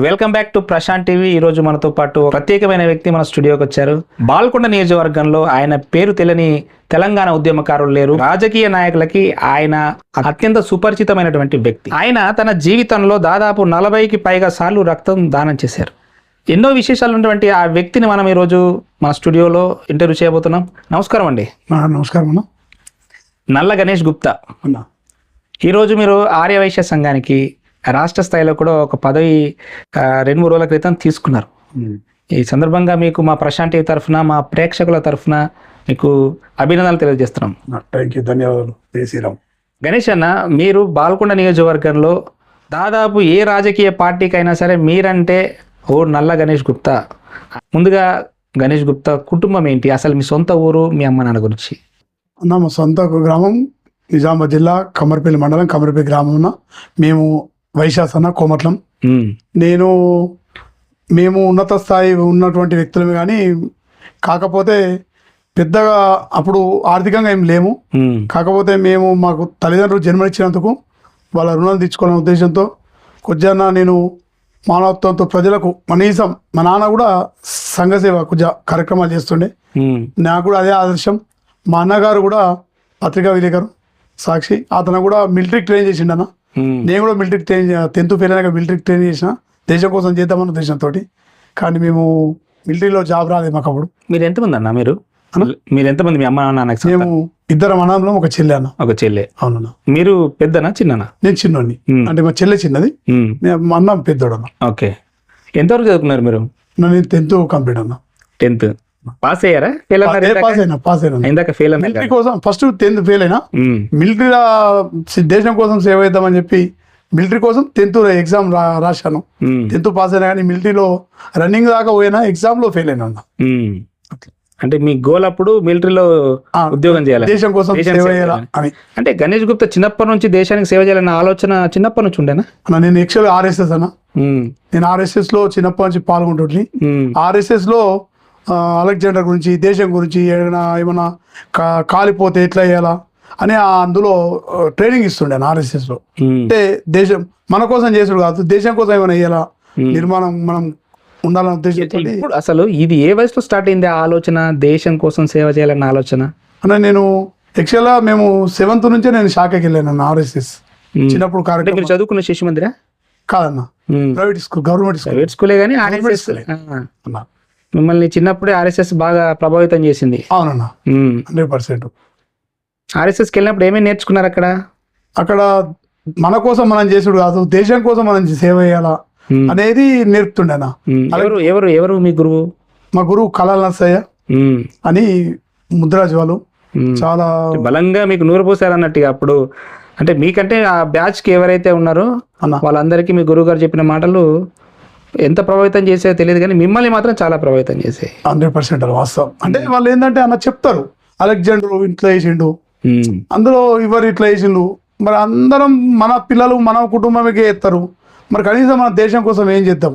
Welcome back to Prashant TV. ఈ రోజు మనతో పాటు ఒక ప్రత్యేకమైన వ్యక్తి మన స్టూడియోకి వచ్చారు. బాల్కొండ నియోజకవర్గంలో ఆయన పేరు తెలియని తెలంగాణ ఉద్యమకారులు లేరు. రాజకీయ నాయకులకి ఆయన అత్యంత సుపరిచితమైనటువంటి వ్యక్తి. ఆయన తన జీవితంలో దాదాపు 40కి పైగా సార్లు రక్తం దానం చేశారు. ఎన్నో విశేషాలు ఉన్నటువంటి ఆ వ్యక్తిని మనం ఈరోజు మన స్టూడియోలో ఇంటర్వ్యూ చేయబోతున్నాం. నమస్కారం అండి. నమస్కారం అన్న. నల్ల గణేష్ గుప్తా. ఈరోజు మీరు ఆర్యవైశ్య సంఘానికి రాష్ట్ర స్థాయిలో కూడా ఒక పదవి 2-3 రోజుల క్రితం తీసుకున్నారు. ఈ సందర్భంగా మీకు మా ప్రశాంత్ టీవీ తరఫున, మా ప్రేక్షకుల తరఫున మీకు అభినందనలు తెలియజేస్తున్నాం. థ్యాంక్ యూ, ధన్యవాదాలు. శ్రీరామ్. గణేష్ అన్న, మీరు బాల్కొండ నియోజకవర్గంలో దాదాపు ఏ రాజకీయ పార్టీకైనా సరే మీరంటే ఓ నల్ల గణేష్ గుప్తా. ముందుగా గణేష్ గుప్తా కుటుంబం ఏంటి, అసలు మీ సొంత ఊరు, మీ అమ్మ నాన్న గురించి? అన్న, మా సొంత గ్రామం నిజామాబాద్ జిల్లా కమర్పల్లి మండలం, కమర్పల్లి గ్రామం. మేము వైశాసన కోమట్లం. మేము ఉన్నత స్థాయి ఉన్నటువంటి వ్యక్తులమే, కానీ కాకపోతే పెద్దగా అప్పుడు ఆర్థికంగా ఏం లేము. కాకపోతే మేము మాకు తల్లిదండ్రులు జన్మనిచ్చినందుకు వాళ్ళ రుణాలు తీర్చుకోవాలనే ఉద్దేశంతో కొద్దిగా నేను మానవత్వంతో ప్రజలకు కనీసం, మా నాన్న కూడా సంఘసేవ కొద్దిగా కార్యక్రమాలు చేస్తుండే, నాకు కూడా అదే ఆదర్శం. మా అన్నగారు కూడా పత్రికా విలేకరు, సాక్షి. అతను కూడా మిలిటరీకి ట్రైన్ చేసిండన్న. నేను కూడా మిలిటరీకి ట్రైన్ 10th ఫెయిల్ అయినాక మిలిటరీకి ట్రైన్ చేసిన, దేశం కోసం చేద్దామన్న ఉద్దేశంతో. కానీ మేము మిలిటరీలో జాబ్ రాలేదు మాకు అప్పుడు. మీరు ఎంతమంది అన్న? మీరు ఎంతమంది? మీ అమ్మ నాన్న? మేము 2 అన్నదమ్ములు, ఒక చెల్లె అన్న. ఒక చెల్లె. అవునన్నా. మీరు పెద్దనా చిన్ననా? నేను చిన్నోడిని. అంటే మా చెల్లె చిన్నది, మా అన్న పెద్దోడు అన్న. ఓకే. ఎంతవరకు చదువుకున్నారు మీరు? నేను 10th కంప్లీట్ అన్న. 10th పాస్ అయ్యారా? పాస్ అయినా. ఇందాక ఫెయిల్ అన్న. మిలిటరీ కోసం ఫస్ట్ 10th ఫెయిల్ అయినా, మిలిటరీలో దేశం కోసం సేవ చేద్దామని చెప్పి మిలిటరీ కోసం 10th ఎగ్జామ్ రాశాను. 10th పాస్ అయినా, కానీ మిలిటరీలో రన్నింగ్ దాకా పోయినా, ఎగ్జామ్ లో ఫెయిల్ అయినా. అంటే మీ గోల్ అప్పుడు మిలిటరీలో ఉద్యోగం చేయాలి, దేశం కోసం సేవ చేయాలి అని. అంటే గణేష్ గుప్తా చిన్నప్పటి నుంచి దేశానికి సేవ చేయాలన్న ఆలోచన చిన్నప్పటి నుంచి ఉండేనా? నేను యాక్చువల్ RSS అన్న. నేను RSS లో చిన్నప్పటి నుంచి పాల్గొంటుంది. RSS లో అలెగ్జాండర్ గురించి, దేశం గురించి, ఏమైనా కాలిపోతే ఎట్లా చేయాలా అని అందులో ట్రైనింగ్ ఇస్తుండే RSS లో. అంటే దేశం మన కోసం చేసుడు కాదు, దేశం కోసం ఏమైనా చేయాలా, నిర్మాణం మనం ఉండాలన్న ఉద్దేశంతో. ఇప్పుడు అసలు ఇది ఏ వయసులో స్టార్ట్ అయింది ఆ ఆలోచన, దేశం కోసం సేవ చేయాలన్న ఆలోచన? అన్న, నేను యాక్చువల్గా మేము 7th నుంచే నేను శాఖకి వెళ్ళాను RSS. చిన్నప్పుడు కార్యక్రమం. మీరు చదువుకున్న శిశు మందిరా? కాదన్న, ప్రైవేట్ స్కూల్, గవర్నమెంట్ స్కూలే. కానీ మిమ్మల్ని చిన్నప్పుడే RSS బాగా ప్రభావితం చేసింది. అవునన్నా, 100%. RSSకి వెళ్ళినప్పుడు ఏమేమి నేర్చుకున్నారు అక్కడ? అక్కడ మన కోసం మనం చేసుడు కాదు, దేశం కోసం మనం సేవ చేయాలా అనేది నేర్పుతుండేనా. ఎవరు మీ గురువు? మా గురువు కళాల నర్సయ్య అని, ముద్రాజ్ వాళ్ళు. చాలా బలంగా మీకు నూరు పోసారు అన్నట్టుగా అప్పుడు. అంటే మీకంటే ఆ బ్యాచ్ కి ఎవరైతే ఉన్నారో వాళ్ళందరికీ మీ గురువు గారు చెప్పిన మాటలు ఎంత ప్రభావితం చేసాయో తెలియదు, కానీ మిమ్మల్ని మాత్రం చాలా ప్రభావితం చేసాయి. 100% వాస్తవం. అంటే వాళ్ళు ఏంటంటే అన్న చెప్తారు, అలెగ్జాండర్ ఇట్లా వేసిండు, అందులో ఎవరు ఇట్లా వేసిండు, మరి అందరం మన పిల్లలు మన కుటుంబమే ఎత్తారు, మరి కనీసం మన దేశం కోసం ఏం చేద్దాం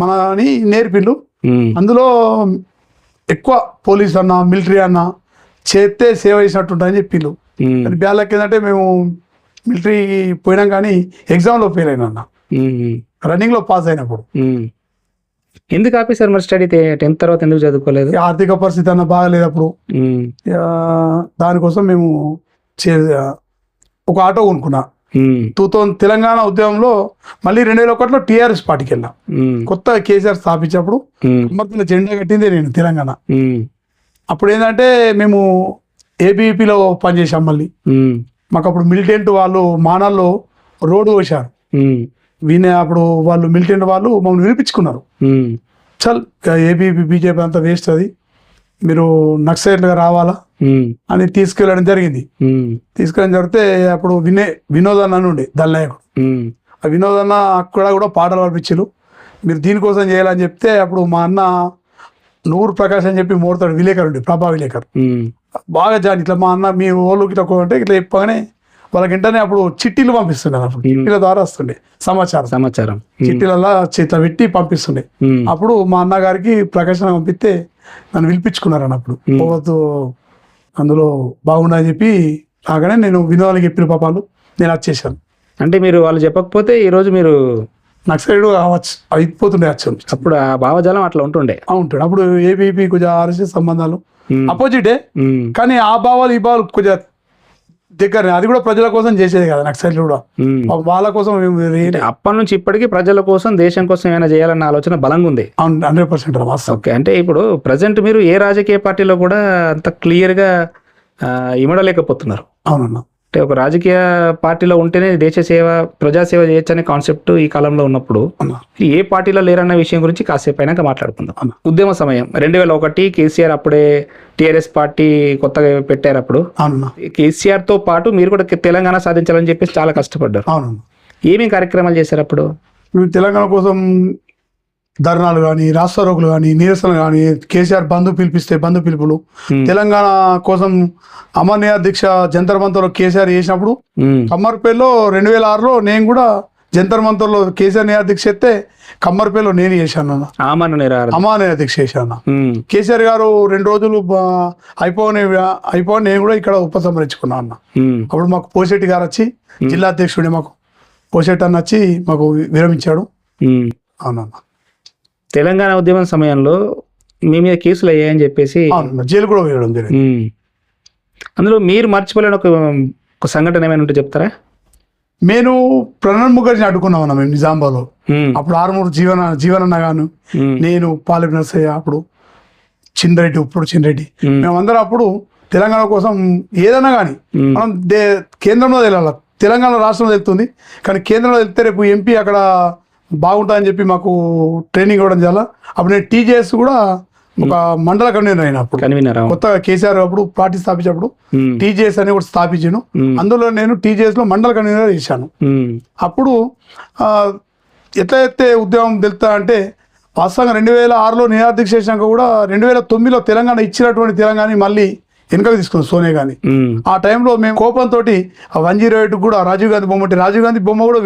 మన అని నేర్పిండు. అందులో ఎక్కువ పోలీస్ అన్న, మిలిటరీ అన్న చేస్తే సేవ చేసినట్టుంటని చెప్పిండు. కానీ బ్యాలకి ఏంటంటే మేము మిలిటరీ పోయినాం, కానీ ఎగ్జామ్లో ఫెయిల్ అయినా అన్న. రన్నింగ్ లో పాస్ అయినప్పుడు. ఎందుకు ఆపేశారు మరి స్టడీ? 10th తర్వాత ఎందుకు చదువుకోలేదు? ఆర్థిక పరిస్థితి అన్న బాగాలేదు అప్పుడు. దానికోసం మేము ఒక ఆటో కొనుక్కున్నా. 2000 తెలంగాణ ఉద్యమంలో మళ్ళీ 2001లో TRS పార్టీకి వెళ్ళా. కొత్త కేసీఆర్ స్థాపించినప్పుడు అమర్తల జెండా కట్టిందే నేను తెలంగాణ. అప్పుడు ఏంటంటే మేము ABVPలో పనిచేసాం. మళ్ళీ మాకు అప్పుడు మిలిటెంట్ వాళ్ళు మానాల్లో రోడ్డు పోసారు. అప్పుడు వాళ్ళు మిలిటెంట్ వాళ్ళు మమ్మల్ని వినిపించుకున్నారు. చల్ ABVP BJP అంతా వేస్ట్, అది మీరు నక్సలైట్లుగా రావాలా అని తీసుకెళ్ళడం జరిగింది. తీసుకెళ్ళడం జరిగితే అప్పుడు వినోద్ అన్న ఉండే దళనాయకుడు. ఆ వినోద్ అన్న అక్కడ కూడా పాటలు పంపించారు, మీరు దీనికోసం చేయాలని చెప్తే అప్పుడు మా అన్న నూరు ప్రకాష్ అని చెప్పి మోడతాడు విలేకరు ఉండే, ప్రభా విలేకరు. బాగా ఇట్లా మా అన్న మీ ఓళ్ళు ఇట్లా అంటే ఇట్లా చెప్పగానే వాళ్ళకి వెంటనే అప్పుడు చిట్టీలు పంపిస్తుండే. అప్పుడు చిట్టీల ద్వారా వస్తుండే సమాచారం చిట్టీలలో చేతిలో పెట్టి పంపిస్తుండే. అప్పుడు మా అన్నగారికి ప్రకాశం పంపిస్తే నన్ను పిలిపించుకున్నారు అన్నప్పుడు. పోవద్దు, అందులో బాగుండని చెప్పి రాగానే నేను వినోదానికి చెప్పిన పాపాలు నేను వచ్చేసాను. అంటే మీరు వాళ్ళు చెప్పకపోతే ఈరోజు మీరు నక్సలైట్ కావచ్చు అయిపోతుండే అచ్చం అప్పుడు ఆ భావజాలం అట్లా ఉంటుండే. ఉంటాడు. అప్పుడు ఏబీపీ కొంచెం ఆర్ఎస్ఎస్ సంబంధాలు ఉమ్, అపోజిటే, ఉమ్, కానీ ఆ భావాలు ఈ భావాలు కొంచెం దగ్గర. అది కూడా ప్రజల కోసం చేసేది కదా నక్సలైట్ కూడా, ఉమ్. వాళ్ళ కోసం అంటే అప్పటి నుంచి ఇప్పటికీ ప్రజల కోసం దేశం కోసం ఏమైనా చేయాలన్న ఆలోచన బలంగా ఉంది. 100% వాస్తవం. ఓకే, అంటే ఇప్పుడు ప్రజెంట్ మీరు ఏ రాజకీయ పార్టీలో కూడా అంత క్లియర్గా ఇమడలేకపోతున్నారు. అవునన్నా. అంటే ఒక రాజకీయ పార్టీలో ఉంటేనే దేశ సేవ ప్రజాసేవ చేయొచ్చు అనే కాన్సెప్ట్ ఈ కాలంలో ఉన్నప్పుడు అన్నా. ఏ పార్టీలో లేరన్న విషయం గురించి కాసేపు అయినాక మాట్లాడుకుందాం. అన్నా. ఉద్యమ సమయం 2001 కేసీఆర్ అప్పుడే టీఆర్ఎస్ పార్టీ కొత్తగా పెట్టారు. అప్పుడు అవునన్నా. కేసీఆర్ తో పాటు మీరు కూడా తెలంగాణ సాధించాలని చెప్పేసి చాలా కష్టపడ్డారు. అవునన్నా. ఏమేమి కార్యక్రమాలు చేశారు అప్పుడు? మేము తెలంగాణ కోసం ధర్నాలు కానీ, రాస్తారోకులు కానీ, నిరసనలు కానీ, కేసీఆర్ బంధు పిలిపిస్తే బంధు పిలుపులు, తెలంగాణ కోసం అమర్నియా దీక్ష జంతర్ మంతర్లో కేసీఆర్ చేసినప్పుడు కమ్మర్పేటలో 2006లో నేను కూడా జంతర్ మంతర్లో కేసీఆర్ నియా దీక్ష ఎత్తే కమ్మర్పేటలో నేను చేశాను అన్న. అమానియా దీక్ష చేశాను. కేసీఆర్ గారు 2 రోజులు అయిపోయి నేను కూడా ఇక్కడ ఉపసంహరించుకున్నాను అన్న. అప్పుడు మాకు పోషెట్టి గారు వచ్చి, జిల్లా అధ్యక్షుడే మాకు పోషెట్టి అన్న వచ్చి మాకు విరమించాడు. అవునన్నా. తెలంగాణ ఉద్యమం సమయంలో మీ మీద కేసులు అయ్యాయని చెప్పేసి జైలు కూడా వేయడం జరిగింది. అందులో మీరు మర్చిపోలేని ఒక సంఘటన ఏమైనా ఉంటే చెప్తారా? నేను ప్రణబ్ ముఖర్జీని అడ్డుకున్నామన్నా మేము నిజామాబాద్లో. అప్పుడు ఆరుమూరు జీవనన్న గాను, నేను పాలెపు నరసయ్య, అప్పుడు చిన్నరెడ్డి, ఇప్పుడు చిన్నరెడ్డి, మేమందరం అప్పుడు తెలంగాణ కోసం ఏదైనా కానీ మనం కేంద్రంలో వెళ్ళాలి. తెలంగాణ రాష్ట్రంలో వెళ్తుంది కానీ కేంద్రంలో వెళ్తే రేపు ఎంపీ అక్కడ బాగుంటుందని చెప్పి మాకు ట్రైనింగ్ ఇవ్వడం చాలా. అప్పుడు నేను టీజేఎస్ కూడా ఒక మండల కన్వీనర్ అయిన, అప్పుడు కొత్తగా కేసీఆర్ అప్పుడు పార్టీ స్థాపించినప్పుడు టీజేఎస్ అని కూడా స్థాపించాను. అందులో నేను టీజేఎస్ లో మండల కన్వీనర్ చేశాను. అప్పుడు ఎట్లయితే ఉద్యమం తెలుస్తా అంటే వాస్తవంగా 2006లో నిరాదీక్ష చేసినాక కూడా 2009లో తెలంగాణ ఇచ్చినటువంటి తెలంగాణ మళ్ళీ వెనకకు తీసుకున్నాం సోనియా గాంధీ. ఆ టైంలో మేము కోపంతో 108 కూడా రాజీవ్ గాంధీ బొమ్మ, రాజీవ్ గాంధీ బొమ్మ కూడా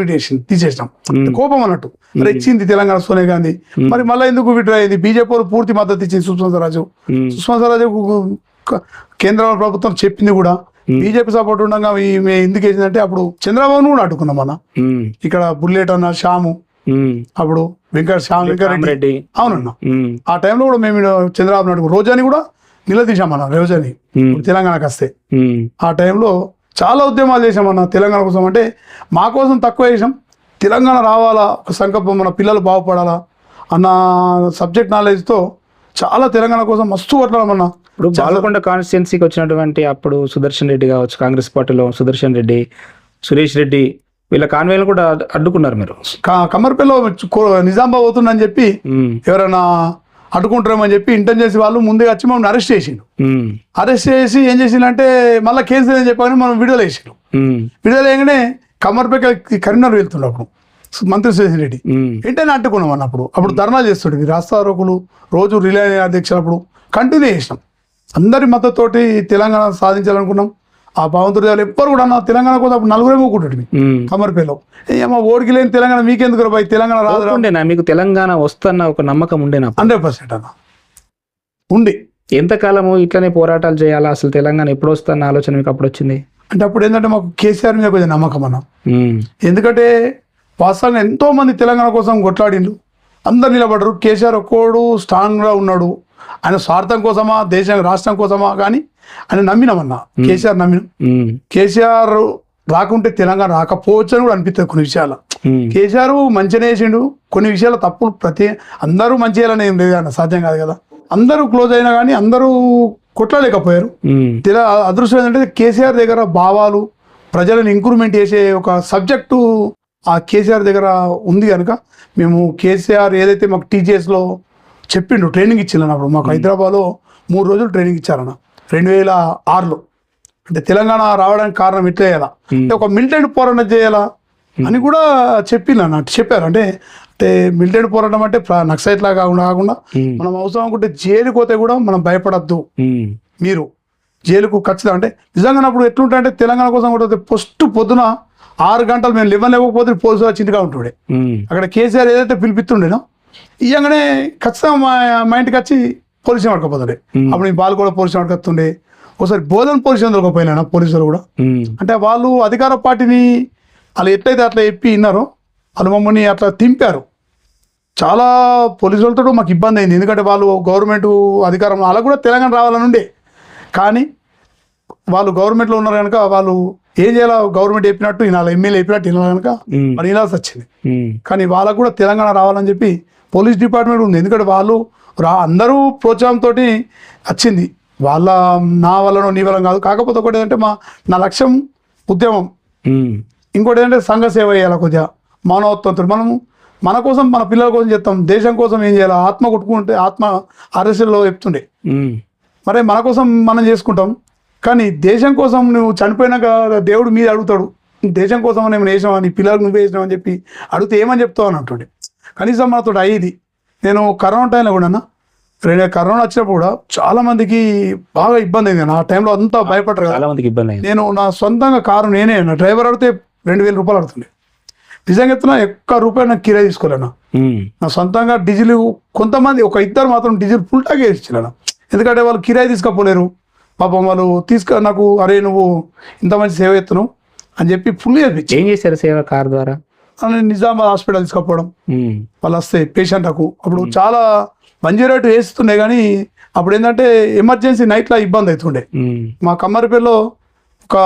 తీసేసినాం. కోపం అన్నట్టు, మరి ఇచ్చింది తెలంగాణ సోనియా గాంధీ, మరి మళ్ళీ ఎందుకు విడ్రా అయింది? బీజేపీ పూర్తి మద్దతు ఇచ్చింది సుష్మా స్వరాజ్ కేంద్ర ప్రభుత్వం చెప్పింది కూడా. బీజేపీ సపోర్ట్ ఉండగా ఎందుకు వేసిందంటే అప్పుడు చంద్రబాబును కూడా అడ్డుకున్నాం అన్న. ఇక్కడ బుల్లెట్ అన్న, శ్యాము, అప్పుడు వెంకటరెడ్డి, అవునన్నా. ఆ టైంలో కూడా మేము చంద్రబాబు నాయుడు, రోజాని కూడా నిలదీశామన్న. రోజాని తెలంగాణకు వస్తే ఆ టైంలో చాలా ఉద్యమాలు చేసామన్న తెలంగాణ కోసం. అంటే మా కోసం తక్కువ చేసాం, తెలంగాణ రావాలా, ఒక సంకల్పం, మన పిల్లలు బాగుపడాలా అన్న సబ్జెక్ట్ నాలెడ్జ్తో చాలా తెలంగాణ కోసం మస్తు కొట్లాడమన్నా. ఇప్పుడు బాలకొండ కాన్స్టిట్యున్సీకి వచ్చినటువంటి అప్పుడు సుదర్శన్ రెడ్డి కావచ్చు, కాంగ్రెస్ పార్టీలో సుదర్శన్ రెడ్డి, సురేష్ రెడ్డి, వీళ్ళ కాన్వేలు కూడా అడ్డుకున్నారు మీరు. కమర్పల్లిలో నిజామాబాద్ పోతుందని చెప్పి ఎవరైనా అడ్డుకుంటారేమని చెప్పి ఇంటెలిజెన్స్ వాళ్ళు ముందుగా వచ్చి మమ్మల్ని అరెస్ట్ చేసిండు. అరెస్ట్ చేసి ఏం చేసిందంటే మళ్ళీ కేసు అని చెప్పని మనం విడుదల చేసిండు. విడుదల చేయగానే కమర్పేట కరీంనగర్ వెళ్తుండే అప్పుడు మంత్రి సురేష్ రెడ్డి, వెంటనే అడ్డుకున్నాం అన్నప్పుడు. అప్పుడు ధర్నాలు చేస్తుండే, రాస్తారోకులు రోజు రిలే అధ్యక్షులప్పుడు కంటిన్యూ చేసినాం. అందరి మద్దతుతోటి తెలంగాణ సాధించాలనుకున్నాం. ఆ భావంతుడు ఎవ్వరు కూడా నా తెలంగాణ కోసం అప్పుడు 4 మూకుంటుంది కమర్పేలో. ఏమో ఓడికి లేని తెలంగాణ మీకెందుకు బాయ్, తెలంగాణ రాదుండేనా? మీకు తెలంగాణ వస్తున్న ఒక నమ్మకం ఉండేనా? 100% అన్న ఉండి. ఎంతకాలము ఇట్లనే పోరాటాలు చేయాలా, అసలు తెలంగాణ ఎప్పుడు వస్తున్న ఆలోచన మీకు అప్పుడు వచ్చింది? అంటే అప్పుడు ఏంటంటే మాకు కేసీఆర్ మీద కొంచెం నమ్మకం అన్న. ఎందుకంటే వాస్తవంగా ఎంతో మంది తెలంగాణ కోసం కొట్లాడిండు, అందరు నిలబడరు. కేసీఆర్ ఒక్కోడు స్ట్రాంగ్గా ఉన్నాడు. ఆయన స్వార్థం కోసమా, దేశం రాష్ట్రం కోసమా కానీ ఆయన నమ్మినామన్నా. కేసీఆర్ నమ్మినాం. కేసీఆర్ రాకుంటే తెలంగాణ రాకపోవచ్చు అని కూడా అనిపిస్తుంది కొన్ని విషయాలు. కేసీఆర్ మంచిగా చేసిండు, కొన్ని విషయాలు తప్పులు అందరూ మంచి చేయాలని ఏం లేదు అన్న, సాధ్యం కాదు కదా. అందరూ క్లోజ్ అయినా కానీ అందరూ కొట్టలేకపోయారు. అదృష్టం ఏంటంటే కేసీఆర్ దగ్గర భావాలు, ప్రజలను ఇంక్రూవ్మెంట్ చేసే ఒక సబ్జెక్టు ఆ కేసీఆర్ దగ్గర ఉంది కనుక మేము కేసీఆర్ ఏదైతే మాకు టీజీఎస్లో చెప్పిండు, ట్రైనింగ్ ఇచ్చిండు. అప్పుడు మాకు హైదరాబాద్లో 3 రోజులు ట్రైనింగ్ ఇచ్చారన్న 2006లో. అంటే తెలంగాణ రావడానికి కారణం ఇట్లే కదా, అంటే ఒక మిలిటెంట్ పోరాటం చేయాలా అని కూడా చెప్పారు. అంటే మిలిటెంట్ పోరాటం అంటే నక్సలైట్ లాగా కాకుండా మనం అవసరం అనుకుంటే జైలుకి పోతే కూడా మనం భయపడద్దు, మీరు జైలుకు ఖచ్చితంగా. అంటే నిజంగా అప్పుడు ఎట్లుంటా అంటే తెలంగాణ కోసం కూడా ఫస్ట్ పొద్దున 6 గంటలు మేము లేవకపోతే పోలీసులు చింతగా ఉంటుండే. అక్కడ కేసీఆర్ ఏదైతే పిలిపిస్తుండేనో ఇయ్యంగానే ఖచ్చితంగా మా ఇంటికి వచ్చి పోలీసు పడకపోతుండే. అప్పుడు నేను బాలకోడ పోలీసు పడకొస్తుండే, ఒకసారి బోధన పోలీసు దొరకపోయినా పోలీసులు కూడా. అంటే వాళ్ళు అధికార పార్టీని వాళ్ళు ఎట్లయితే అట్లా చెప్పి విన్నారో వాళ్ళు మమ్మల్ని అట్లా తింపారు. చాలా పోలీసు వాళ్ళతో మాకు ఇబ్బంది అయింది, ఎందుకంటే వాళ్ళు గవర్నమెంట్ అధికారం అలా కూడా తెలంగాణ రావాలని ఉండే, కానీ వాళ్ళు గవర్నమెంట్లో ఉన్నారు కనుక వాళ్ళు ఏం చేయాలో గవర్నమెంట్ చెప్పినట్టు వినాలి, ఎమ్మెల్యే చెప్పినట్టు వినాలి కనుక మరి వినాల్సి వచ్చింది. కానీ వాళ్ళకు కూడా తెలంగాణ రావాలని చెప్పి పోలీస్ డిపార్ట్మెంట్ ఉంది, ఎందుకంటే వాళ్ళు అందరూ ప్రోత్సాహంతో వచ్చింది, వాళ్ళ నా వల్లనో నీ వల్ల కాదు. కాకపోతే ఒకటి ఏంటంటే నా లక్ష్యం ఉద్యమం, ఇంకోటి ఏంటంటే సంఘ సేవ చేయాలి, కొద్దిగా మానవత్వంతో మనం మన కోసం మన పిల్లల కోసం చేస్తాం, దేశం కోసం ఏం చేయాలి, ఆత్మ కొట్టుకుంటే ఆత్మ ఆర్ఎస్ఎల్లో చెప్తుండే, మరి మన కోసం మనం చేసుకుంటాం, కానీ దేశం కోసం నువ్వు చనిపోయినాక దేవుడు మీద అడుగుతాడు, దేశం కోసం నేను వేసినావా, నీ పిల్లలకు నువ్వు వేసినావు అని చెప్పి అడిగితే ఏమని చెప్తావు అని అంటుండే. కనీసం మనతో అయ్యేది. నేను కరోనా టైంలో కూడా కరోనా వచ్చినప్పుడు కూడా చాలా మందికి బాగా ఇబ్బంది అయింది. ఆ టైంలో అంతా భయపడరు, చాలా మందికి ఇబ్బంది అయింది. నేను నా సొంతంగా కారు నేనే, నా డ్రైవర్ అడిగితే 2000 రూపాయలు అడుగుతుండే. నిజంగా చెప్తున్నా, ఒక్క రూపాయి నాకు కిరాయి తీసుకోలేను, నా సొంతంగా డీజిల్. కొంతమంది ఒక ఇద్దరు మాత్రం డీజిల్ ఫుల్ ట్యాంక్ వేసిచ్చాను, ఎందుకంటే వాళ్ళు కిరాయి తీసుకోపోలేరు పాపం. వాళ్ళు నాకు అరే నువ్వు ఇంత మంచి సేవ ఎత్తున్నావు అని చెప్పి ఫుల్ చేయించి. ఏం చేశారు సేవ కార్ ద్వారా? నిజామాబాద్ హాస్పిటల్ తీసుకుపోవడం, వాళ్ళు వస్తే పేషెంట్లకు అప్పుడు చాలా 108 వేస్తుండే, కానీ అప్పుడు ఏంటంటే ఎమర్జెన్సీ నైట్లో ఇబ్బంది అవుతుండే. మా కమ్మరిపల్లిలో ఒక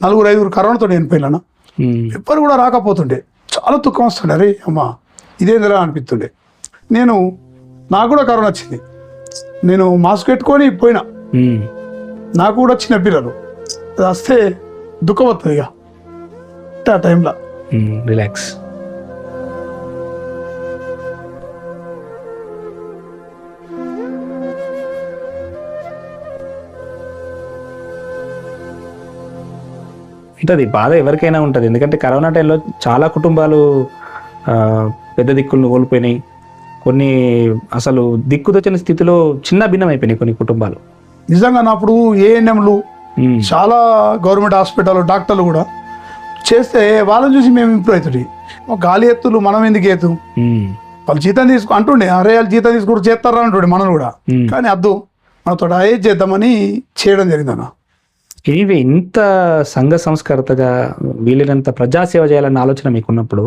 4-5 కరోనాతో చనిపోయినా, ఎవ్వరు కూడా రాకపోతుండే, చాలా దుఃఖం వస్తుండే, అరే అమ్మా ఇదేందిరా అనిపిస్తుండే. నాకు కూడా కరోనా వచ్చింది, నేను మాస్క్ పెట్టుకొని పోయినా, నాకు కూడా చిన్న పిల్లలు, అది వస్తే దుఃఖం వస్తుంది ఇక ఆ టైంలో. రిలాక్స్. ఉంటుంది బాధ, ఎవరికైనా ఉంటుంది, ఎందుకంటే కరోనా టైంలో చాలా కుటుంబాలు పెద్ద దిక్కులను కోల్పోయినాయి, కొన్ని అసలు దిక్కుదొచ్చిన స్థితిలో చిన్న భిన్నం అయిపోయినాయి కొన్ని కుటుంబాలు. నిజంగా అప్పుడు ఏఎన్ఎంలు చాలా గవర్నమెంట్ హాస్పిటల్ డాక్టర్లు కూడా చేస్తే వాళ్ళని చూసి మేము ఇంప్రూవ్ అవుతుంది. గాలి ఎత్తులు మనం ఎందుకు ఎత్తు, వాళ్ళు జీతం అంటుండే, అరే వాళ్ళు జీతం తీసుకుంటూ చేస్తారా అంటుండే మనం కూడా, కానీ అద్దు మనతో ఏది చేద్దామని చేయడం జరిగిందన్న. ఇవి ఇంత సంఘ సంస్కర్తగా వీళ్ళనంత ప్రజాసేవ చేయాలన్న ఆలోచన మీకున్నప్పుడు,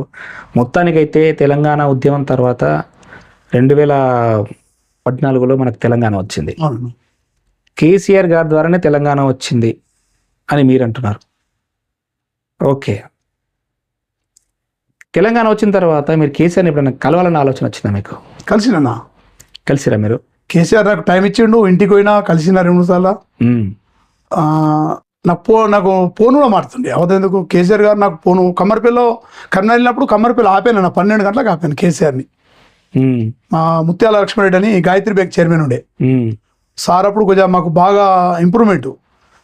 మొత్తానికైతే తెలంగాణ ఉద్యమం తర్వాత 2014లో మనకు తెలంగాణ వచ్చింది, కేసీఆర్ గారి ద్వారానే తెలంగాణ వచ్చింది అని మీరు అంటున్నారు. ఓకే, తెలంగాణ వచ్చిన తర్వాత మీరు కేసీఆర్ని ఎప్పుడైనా కలవాలన్న ఆలోచన వచ్చిందా మీకు? కలిసిరా మీరు? కేసీఆర్ నాకు టైం ఇచ్చిండు, ఇంటికి పోయినా కలిసిన 2 సార్లు. నాకు ఫోన్ కూడా మారుతుండే, అవతెందుకు కేసీఆర్ గారు నాకు ఫోను కమ్మరిపల్లిలో కన్నా వెళ్ళినప్పుడు కమ్మరిపల్లి ఆపాను, 12 గంటలకు ఆపాను కేసీఆర్ని. మా ముత్యాల లక్ష్మణరెడ్డి అని గాయత్రి బ్యాంక్ చైర్మన్ ఉండే సార్, అప్పుడు కొంచెం మాకు బాగా ఇంప్రూవ్మెంట్,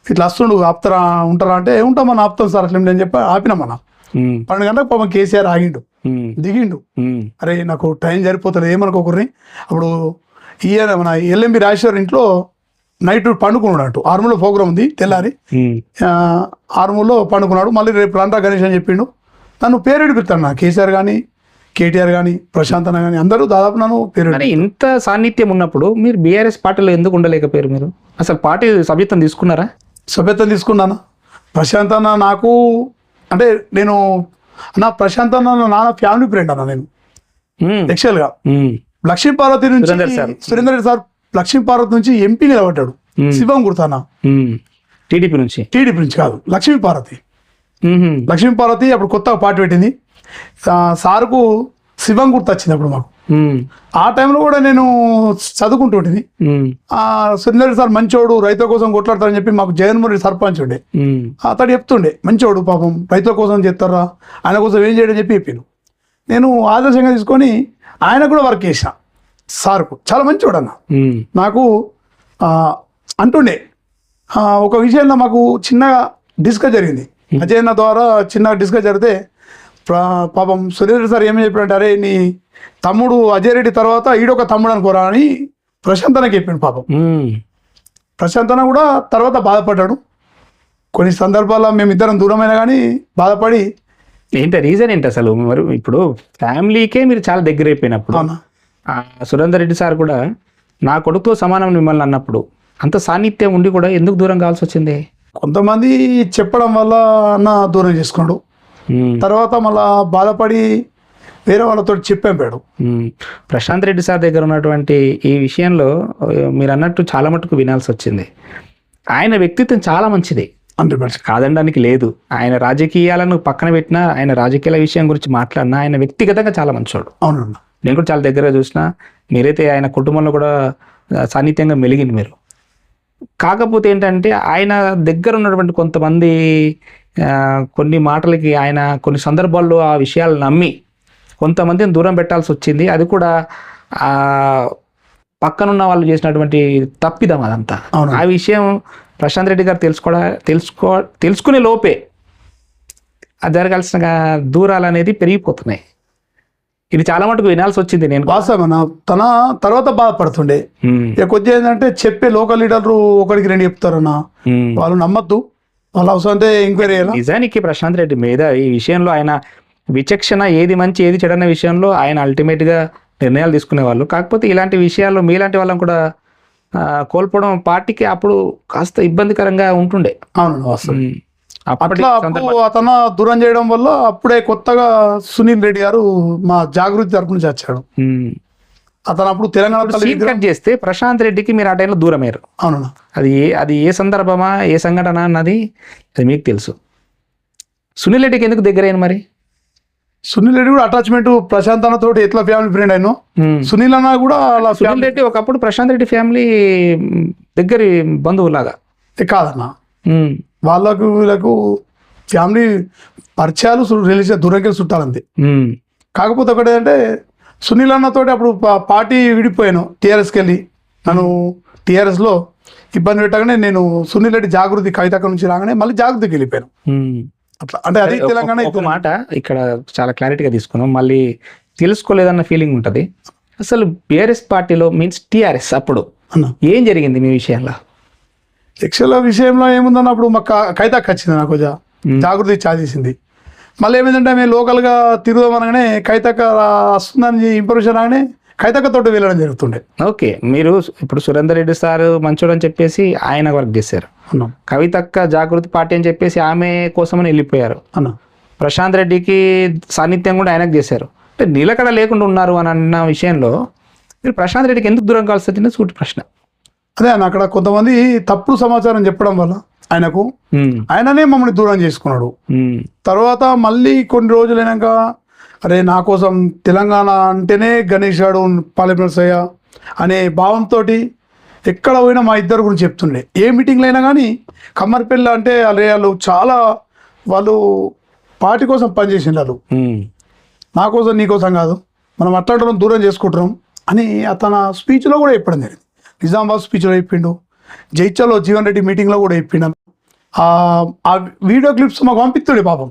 ఇట్లా వస్తుండు ఆపుతారా ఉంటారా అంటే ఉంటామని ఆపుతాం సార్ అట్లా అని చెప్పి ఆపినామన్నా. 12 గంటలకు పాపం కేసీఆర్ ఆగిండు, దిగిండు, అరే నాకు టైం సరిపోతుంది ఏమనుకోకర్ని. అప్పుడు మన ఎల్ఎంబి రాజేశ్వర్ ఇంట్లో నైట్ పండుకున్నాడు అంటూ, ఆర్మూలో ప్రోగ్రామ్ ఉంది తెల్లారి, ఆర్మూలో పండుకున్నాడు. మళ్ళీ రేపు రండ్రా గణేష్ అని చెప్పిండు. నన్ను పేరు పిలుస్తాను, నా కేసీఆర్ కానీ కేటీఆర్ కానీ ప్రశాంత్ అన్న కానీ అందరూ దాదాపు నన్ను పేరు. ఇంత సాన్నిధ్యం ఉన్నప్పుడు మీరు బీఆర్ఎస్ పార్టీలో ఎందుకు ఉండలేకపోయారు? మీరు అసలు పార్టీ సభ్యత్వం తీసుకున్నారా? సభ్యత్వం తీసుకున్నాను. ప్రశాంత్ అన్న నాకు అంటే నేను ప్రశాంత్ అన్న నాన్న ఫ్యామిలీ ఫ్రెండ్ అన్న. నేను యాక్చువల్గా లక్ష్మీపార్వతి నుంచి సురేందర్ రెడ్డి సార్ లక్ష్మీపార్వతి నుంచి ఎంపీ నిలబడ్డాడు, శివం గుర్తానా, టీడీపీ నుంచి కాదు లక్ష్మీపార్వతి. లక్ష్మీపార్వతి అప్పుడు కొత్తగా పార్టీ పెట్టింది, సార్కు శివం గుర్తు వచ్చింది అప్పుడు మాకు. ఆ టైంలో కూడా నేను చదువుకుంటుంటిని. సురేందర్ రెడ్డి సార్ మంచోడు, రైతుల కోసం కొట్లాడతారని చెప్పి మాకు జగన్మోహన్ రెడ్డి సర్పంచ్ ఉండే, అతడు చెప్తుండే మంచోడు పాపం రైతుల కోసం చేస్తారా, ఆయన కోసం ఏం చేయడం చెప్పి చెప్పాను. నేను ఆదర్శంగా తీసుకొని ఆయన కూడా వర్క్ చేసిన. సార్కు చాలా మంచివాడు అన్న. నాకు అంటుండే ఒక విషయంలో మాకు చిన్నగా డిస్కస్ జరిగింది, అజయ్ అన్న ద్వారా చిన్న డిస్కస్ జరిగితే పాపం సురేంద్ర సార్ ఏమని చెప్పాడంటే, అరే నీ తమ్ముడు అజయ్ రెడ్డి తర్వాత ఈడొక తమ్ముడు అనుకోరా అని ప్రశాంత్ అన్నకి చెప్పాడు. పాపం ప్రశాంత్ అన్న కూడా తర్వాత బాధపడ్డాడు. కొన్ని సందర్భాల్లో మేమిద్దరం దూరమైనా కానీ బాధపడి. ఏంటి రీజన్ ఏంటి అసలు? మరి ఇప్పుడు ఫ్యామిలీకే మీరు చాలా దగ్గర అయిపోయినప్పుడు, సురేందర్ రెడ్డి సార్ కూడా నా కొడుకుతో సమానం మిమ్మల్ని అన్నప్పుడు అంత సాన్నిధ్యం ఉండి కూడా ఎందుకు దూరం కావాల్సి వచ్చింది? కొంతమంది చెప్పడం వల్ల అన్న దూరం చేసుకున్నాడు. తర్వాత మళ్ళా బాధపడి వేరే వాళ్ళతో చెప్పాడు. ప్రశాంత్ రెడ్డి సార్ దగ్గర ఉన్నటువంటి ఈ విషయంలో మీరు అన్నట్టు చాలా మటుకు వినాల్సి వచ్చింది. ఆయన వ్యక్తిత్వం చాలా మంచిది, 100% కాదనడానికి లేదు. ఆయన రాజకీయాలను పక్కన పెట్టినా, ఆయన రాజకీయాల విషయం గురించి మాట్లాడినా ఆయన వ్యక్తిగతంగా చాలా మంచోడు. అవునన్నా, నేను కూడా చాలా దగ్గర చూసిన. మీరైతే ఆయన కుటుంబంలో కూడా సాన్నిధ్యంగా మెలిగింది మీరు. కాకపోతే ఏంటంటే ఆయన దగ్గర ఉన్నటువంటి కొంతమంది కొన్ని మాటలకి ఆయన కొన్ని సందర్భాల్లో ఆ విషయాలు నమ్మి కొంతమందిని దూరం పెట్టాల్సి వచ్చింది. అది కూడా పక్కనున్న వాళ్ళు చేసినటువంటి తప్పిదం అదంతా. ఆ విషయం ప్రశాంత్ రెడ్డి గారు తెలుసుకునే లోపే అది జరగాల్సిన దూరాలు అనేది పెరిగిపోతున్నాయి. ఇది చాలా మటుకు వినాల్సి వచ్చింది. నేను వాస్తవమన్నా, తన తర్వాత బాధపడుతుండే. ఇక కొద్దిగా ఏంటంటే చెప్పే లోకల్ లీడర్లు ఒకరికి 2 చెప్తారన్న, వాళ్ళు నమ్మద్దు, వాళ్ళు అవసరం అంటే ఎంక్వైరీ చేయాలి. నిజానికి ప్రశాంత్ రెడ్డి మీద ఈ విషయంలో ఆయన విచక్షణ, ఏది మంచి ఏది చెడన్న విషయంలో ఆయన అల్టిమేట్గా నిర్ణయాలు తీసుకునేవాళ్ళు. కాకపోతే ఇలాంటి విషయాల్లో మీలాంటి వాళ్ళని కూడా కోల్పోవడం పార్టీకి అప్పుడు కాస్త ఇబ్బందికరంగా ఉంటుండే. అవును, అట్లా అతను దూరం చేయడం వల్ల అప్పుడే కొత్తగా సునీల్ రెడ్డి గారు మా జాగృతి తరపు నుంచి వచ్చాడు. అతను అప్పుడు తెలంగాణ చేస్తే ప్రశాంత్ రెడ్డికి మీరు ఆ టైంలో దూరమయ్యారు. అవును, అది ఏ సందర్భమా, ఏ సంఘటన అన్నది అది మీకు తెలుసు. సునీల్ రెడ్డికి ఎందుకు దగ్గరైన మరి? సునీల్ రెడ్డి కూడా అటాచ్మెంట్ ప్రశాంత్ అన్న తోటి ఎట్లా ఫ్యామిలీ ఫ్రెండ్ అయినా, సునీల్ అన్న కూడా అలా. సునీల్ రెడ్డి ఒకప్పుడు ప్రశాంత్ రెడ్డి ఫ్యామిలీ దగ్గరి బంధువులాగా కాదన్న, వాళ్ళకు వీళ్ళకు ఫ్యామిలీ పరిచయాలు రిలేషన్ దూరంకెళ్ళి చుట్టాలంతే. కాకపోతే ఒకటి అంటే సునీల్ అన్నతోటి అప్పుడు పార్టీ విడిపోయాను, టీఆర్ఎస్కి వెళ్ళి నన్ను టీఆర్ఎస్లో ఇబ్బంది పెట్టగానే నేను సునీల్ రెడ్డి జాగృతి కవితక నుంచి రాగానే మళ్ళీ జాగృతికి వెళ్ళిపోయాను. అట్లా అంటే అది తెలంగాణ. ఒక మాట ఇక్కడ చాలా క్లారిటీగా తీసుకున్నాం, మళ్ళీ తెలుసుకోలేదన్న ఫీలింగ్ ఉంటుంది. అసలు బీఆర్ఎస్ పార్టీలో మీన్స్ టీఆర్ఎస్ అప్పుడు ఏం జరిగింది మీ విషయంలో? ఎక్సెల్ విషయంలో ఏముందన్న, అప్పుడు మా కవితకు వచ్చింది, నాకు జాగృతి చేసింది. మళ్ళీ ఏమైందంటే మేము లోకల్గా తిరుగుదామనగానే కవితక వస్తుందని ఇన్ఫర్మేషన్ రాగానే కవితకతోటి వెళ్ళడం జరుగుతుండే. ఓకే, మీరు ఇప్పుడు సురేందర్ రెడ్డి సార్ మంచోడు అని చెప్పేసి ఆయన వర్క్ చేశారు, కవితక్క జాగృతి పార్టీ అని చెప్పేసి ఆమె కోసమని వెళ్ళిపోయారు. ప్రశాంత్ రెడ్డికి సాన్నిధ్యం కూడా ఆయనకు చేశారు. అంటే నిలకడ లేకుండా ఉన్నారు అని అన్న విషయంలో మీరు ప్రశాంత్ రెడ్డికి ఎందుకు దూరం కావాల్సి వచ్చింది? సూటి ప్రశ్న. అదే అన్న, అక్కడ కొంతమంది తప్పుడు సమాచారం చెప్పడం వల్ల ఆయననే మమ్మల్ని దూరం చేసుకున్నాడు. తర్వాత మళ్ళీ కొన్ని రోజులైనాక అరే నా కోసం తెలంగాణ అంటేనే గణేష్ గాడు పాలెపల్సయ్య అనే భావంతో ఎక్కడ పోయినా మా ఇద్దరు గురించి చెప్తుండే. ఏ మీటింగ్లో అయినా కానీ కమ్మరిపల్లి అంటే అరే వాళ్ళు చాలా వాళ్ళు పార్టీ కోసం పనిచేసిండు, వాళ్ళు నా కోసం నీ కోసం కాదు, మనం అట్లాంటి దూరం చేసుకుంటున్నాం అని అతను స్పీచ్లో కూడా చెప్పడం జరిగింది. నిజామాబాద్ స్పీచ్లో చెప్పిండు, జైత్యాలో జీవన్ రెడ్డి మీటింగ్లో కూడా చెప్పిండు. ఆ వీడియో క్లిప్స్ మాకు పంపిస్తుండే పాపం,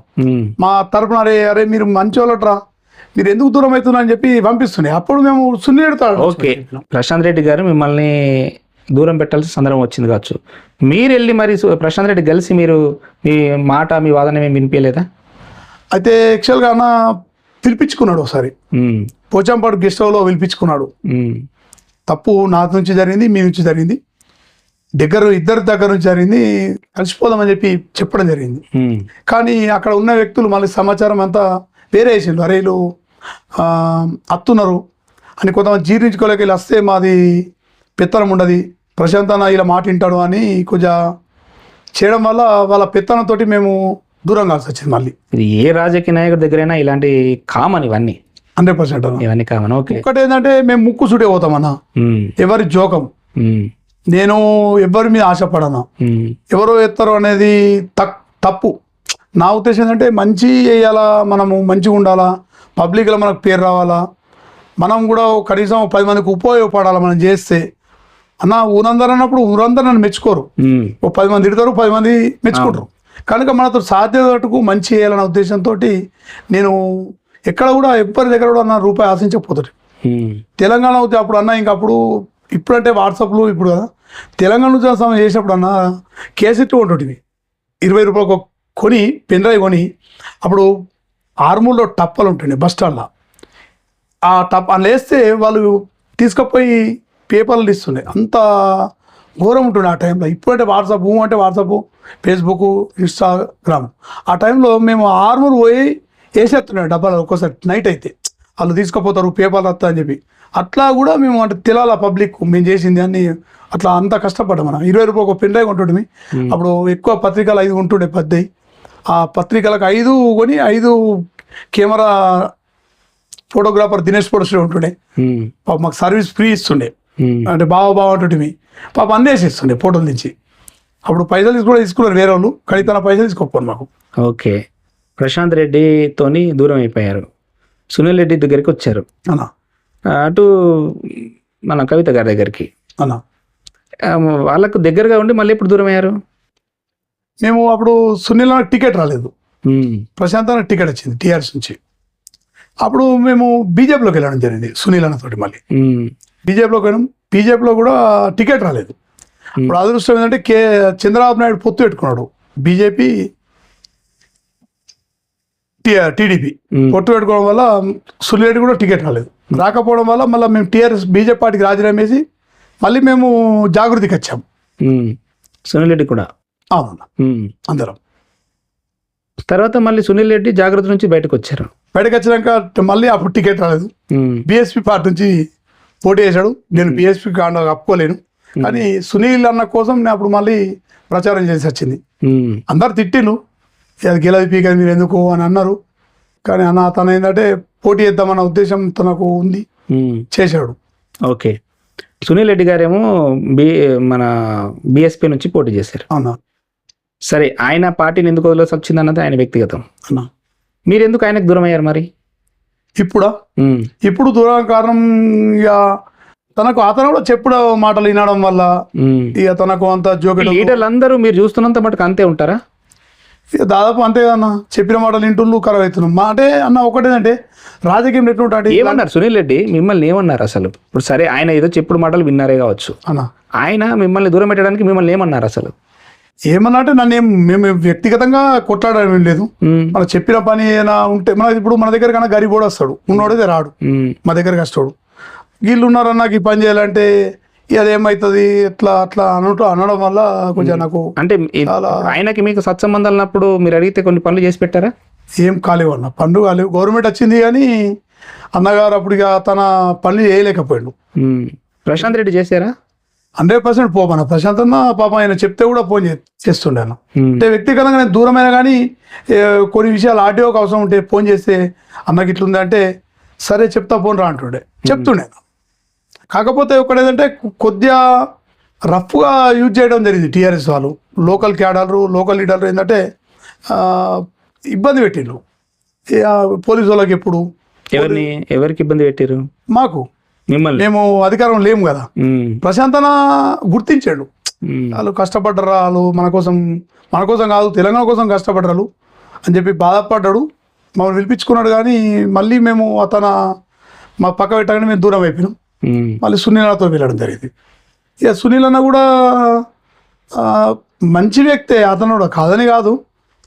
మా తరపున అరే అరే మీరు మంచి వాళ్ళట్రా, మీరు ఎందుకు దూరం అవుతున్నా అని చెప్పి పంపిస్తుండే. అప్పుడు మేము సున్నితాడు. ఓకే, ప్రశాంత్ రెడ్డి గారు మిమ్మల్ని దూరం పెట్టాల్సిన సందర్భం వచ్చింది కావచ్చు. మీరు వెళ్ళి మరి ప్రశాంత్ రెడ్డి కలిసి మీరు మీ మాట మీ వాదన ఏమి వినిపించలేదా? అయితే యాక్చువల్గా అన్న పిలిపించుకున్నాడు ఒకసారి, పోచంపాడు గెస్ట్ హౌస్లో పిలిపించుకున్నాడు. తప్పు నా నుంచి జరిగింది, మీ నుంచి జరిగింది, ఇద్దరి దగ్గర నుంచి జరిగింది, కలిసిపోదామని చెప్పి చెప్పడం జరిగింది. కానీ అక్కడ ఉన్న వ్యక్తులు మళ్ళీ సమాచారం అంతా వేరే వేసిండు. అరే వీళ్ళు అత్తున్నారు అని కొంతమంది జీర్ణించుకోలేక వీళ్ళు వస్తే మాది పెత్తనం ఉండదు, ప్రశాంత్ అన్న ఇలా మాట వింటాడు అని కొంచెం చేయడం వల్ల వాళ్ళ పెత్తనంతో మేము దూరం కావాల్సి వచ్చింది. మళ్ళీ ఇది ఏ రాజకీయ నాయకుడి దగ్గరైనా ఇలాంటి కామన్, ఇవన్నీ 100% ఇవన్నీ కామన్. ఓకే, ఒకటి ఏంటంటే మేము ముక్కు సూటే పోతామన్నా, ఎవరి జోకం, నేను ఎవరి మీద ఆశపడను, ఎవరో ఎత్తారు అనేది తప్పు. నా ఉద్దేశం ఏంటంటే మంచి వేయాలా, మనము మంచిగా ఉండాలా, పబ్లిక్లో మనకు పేరు రావాలా, మనం కూడా కనీసం 10 మందికి ఉపయోగపడాలా మనం చేస్తే. అన్న ఊరందరూ అన్నప్పుడు ఊరందరూ నన్ను మెచ్చుకోరు, 10 మంది తిడతారు, 10 మంది మెచ్చుకుంటారు. కనుక మనతో సాధ్యతకు మంచి చేయాలన్న ఉద్దేశంతో నేను ఎక్కడ కూడా ఎవరి దగ్గర కూడా అన్న రూపాయి ఆశించకపోతుంది. తెలంగాణ అవుతే అప్పుడు అన్న ఇంకప్పుడు ఇప్పుడంటే వాట్సాప్లు ఇప్పుడు కదా, తెలంగాణ ఉద్యమం చేసినప్పుడు అన్న కేసెట్ ఉంటుంది 20 రూపాయలకు కొని పెన్డ్రైవ్ కొని, అప్పుడు ఆర్మూర్లో టప్పలు ఉంటుండే బస్ స్టాండ్లో, ఆ టప్ అని వేస్తే వాళ్ళు తీసుకుపోయి పేపర్లు ఇస్తుండే, అంత ఘోరం ఉంటుండే ఆ టైంలో. ఇప్పుడంటే వాట్సాప్ అంటే వాట్సాప్, ఫేస్బుక్, ఇన్స్టాగ్రామ్. ఆ టైంలో మేము ఆర్మూర్ పోయి వేసేస్తున్నాం డబ్బాలు ఒక్కోసారి నైట్ అయితే. వాళ్ళు తీసుకుపోతారు పేపర్లు వస్తా అని చెప్పి అట్లా కూడా మేము అంటే తెలాల పబ్లిక్ మేము చేసింది అని అట్లా అంత కష్టపడ్డాం మనం 20 రూపాయలు ఒక పెన్ డ్రైవ్ ఉంటుండే అప్పుడు ఎక్కువ పత్రికలు 5 ఉంటుండే పెద్దవి ఆ పత్రికలకు 5 కొని 5 కెమెరా ఫోటోగ్రాఫర్ దినేష్ ఫోటోస్టూడియో ఉంటుండే పాప మాకు సర్వీస్ ఫ్రీ ఇస్తుండే అంటే బావ అంటుంటే పాప అన్నీ వేసిస్తుండే ఫోటోలు నుంచి అప్పుడు పైసలు కూడా తీసుకున్నారు వేరే వాళ్ళు కానీ తన పైసలు తీసుకోకపోను మాకు. ఓకే, ప్రశాంత్ రెడ్డితోని దూరం అయిపోయారు, సునీల్ రెడ్డి దగ్గరికి వచ్చారు అన్నా, అటు మన కవిత గారి దగ్గరికి అన్నా. వాళ్ళకు దగ్గరగా ఉండి మళ్ళీ ఎప్పుడు దూరం అయ్యారు? మేము అప్పుడు సునీల్ అన్నకు టికెట్ రాలేదు, ప్రశాంత్ అన్నకు టికెట్ వచ్చింది టీఆర్ఎస్ నుంచి. అప్పుడు మేము బీజేపీలోకి వెళ్ళడం జరిగింది సునీల్ అన్నతోటి. మళ్ళీ బీజేపీలోకి వెళ్ళాం, బీజేపీలో కూడా టికెట్ రాలేదు. ఇప్పుడు అదృష్టం ఏంటంటే చంద్రబాబు నాయుడు పొత్తు పెట్టుకున్నాడు బీజేపీ టీడీపీ పొత్తు పెట్టుకోవడం వల్ల సునీల్ రెడ్డి కూడా టికెట్ రాలేదు. రాకపోవడం వల్ల మళ్ళీ మేము టీఆర్ఎస్ బీజేపీ పార్టీకి రాజీనామా వేసి మళ్ళీ మేము జాగృతికి వచ్చాము. సునీల్ రెడ్డి కూడా అవును అందరం. తర్వాత మళ్ళీ సునీల్ రెడ్డి జాగృతి నుంచి బయటకు వచ్చారు. బయటకు వచ్చినాక మళ్ళీ అప్పుడు టికెట్ రాలేదు. బీఎస్పీ పార్టీ నుంచి పోటీ చేశాడు. నేను బీఎస్పీ అప్పుకోలేను కానీ సునీల్ అన్న కోసం నేను అప్పుడు మళ్ళీ ప్రచారం చేసి వచ్చింది. అందరు తిట్టిను అది గెలది పీకది మీరు ఎందుకు అని అన్నారు. కానీ అన్న తను ఏంటంటే పోటీ చేద్దామన్న ఉద్దేశం తనకు ఉంది, చేశాడు. ఓకే, సునీల్ రెడ్డి గారేమో మన బీఎస్పీ నుంచి పోటీ చేశారు. అవునా, సరే, ఆయన పార్టీని ఎందుకు వదిలేసి వచ్చింది అన్నది ఆయన వ్యక్తిగతం. అన్నా, మీరు ఎందుకు ఆయనకు దూరం అయ్యారు మరి? ఇప్పుడు దూరం కారణం ఇక తనకు అతను కూడా చెప్పుడు మాటలు వినడం వల్ల ఇక తనకు అంత జోకెట్. లీడర్లు అందరూ మీరు చూస్తున్నంత మటుకు అంతే ఉంటారా? ఇక దాదాపు అంతే అన్న, చెప్పిన మాటలు ఇంటుళ్ళు ఖరాబ్ అవుతున్నాం. మా అంటే అన్న ఒకటేదంటే రాజకీయం ఎట్లుంటాడు. ఏమన్నారు సునీల్ రెడ్డి మిమ్మల్ని ఏమన్నారు అసలు? ఇప్పుడు సరే ఆయన ఏదో చెప్పుడు మాటలు విన్నారే కావచ్చు, అన్న ఆయన మిమ్మల్ని దూరం పెట్టడానికి మిమ్మల్ని ఏమన్నారు అసలు? ఏమన్నా అంటే నన్ను మేము వ్యక్తిగతంగా కొట్లాడడం లేదు. మనం చెప్పిన పని ఏమైనా ఉంటే మన ఇప్పుడు మన దగ్గర కన్నా గరీబోడు వస్తాడు, ఉన్నోడైతే రాడు మా దగ్గర కష్టోడు. వీళ్ళు ఉన్నారన్న నాకు ఈ పని చేయాలంటే అదేమవుతుంది ఇట్లా అట్లా అనడం వల్ల కొంచెం నాకు అంటే ఆయనకి మీకు సత్సంబంధాలు ఉన్నప్పుడు మీరు అడిగితే కొన్ని పనులు చేసి పెట్టారా? ఏం కాలేవు అన్న, పనులు కాలేవు. గవర్నమెంట్ వచ్చింది కానీ అన్నగారు అప్పుడు ఇక తన పనులు చేయలేకపోయాడు. ప్రశాంత్ రెడ్డి చేశారా? 100% పోమన్న ప్రశాంత్ అన్న పాప ఆయన చెప్తే కూడా ఫోన్ చేస్తుండే అన్న. అంటే వ్యక్తిగతంగా నేను దూరమైన కానీ కొన్ని విషయాలు ఆడియోకి అవసరం ఉంటే ఫోన్ చేస్తే అన్నకి ఇట్లుంది అంటే సరే చెప్తా ఫోన్ రా అంటుండే, చెప్తుండే. కాకపోతే ఒకటేదంటే కొద్దిగా రఫ్గా యూజ్ చేయడం జరిగింది టీఆర్ఎస్ వాళ్ళు. లోకల్ క్యాడర్లు లోకల్ లీడర్లు ఏంటంటే ఇబ్బంది పెట్టిండ్రు పోలీసు వాళ్ళకి. ఎప్పుడు ఎవరికి ఇబ్బంది పెట్టారు? మాకు, మిమ్మల్ని. మేము అధికారం లేము కదా. ప్రశాంతన గుర్తించాడు వాళ్ళు కష్టపడ్డరు, వాళ్ళు మన కోసం కాదు తెలంగాణ కోసం కష్టపడ్డరు అని చెప్పి బాధపడ్డాడు. మమ్మల్ని పిలిపించుకున్నాడు కానీ మళ్ళీ మేము మా పక్క పెట్టగానే మేము దూరం అయిపోయినాం. మళ్ళీ సునీల్ అన్నతో వెళ్ళడం జరిగింది. ఇక సునీల్ అన్న కూడా మంచి వ్యక్తే, అతను కూడా కాదని కాదు,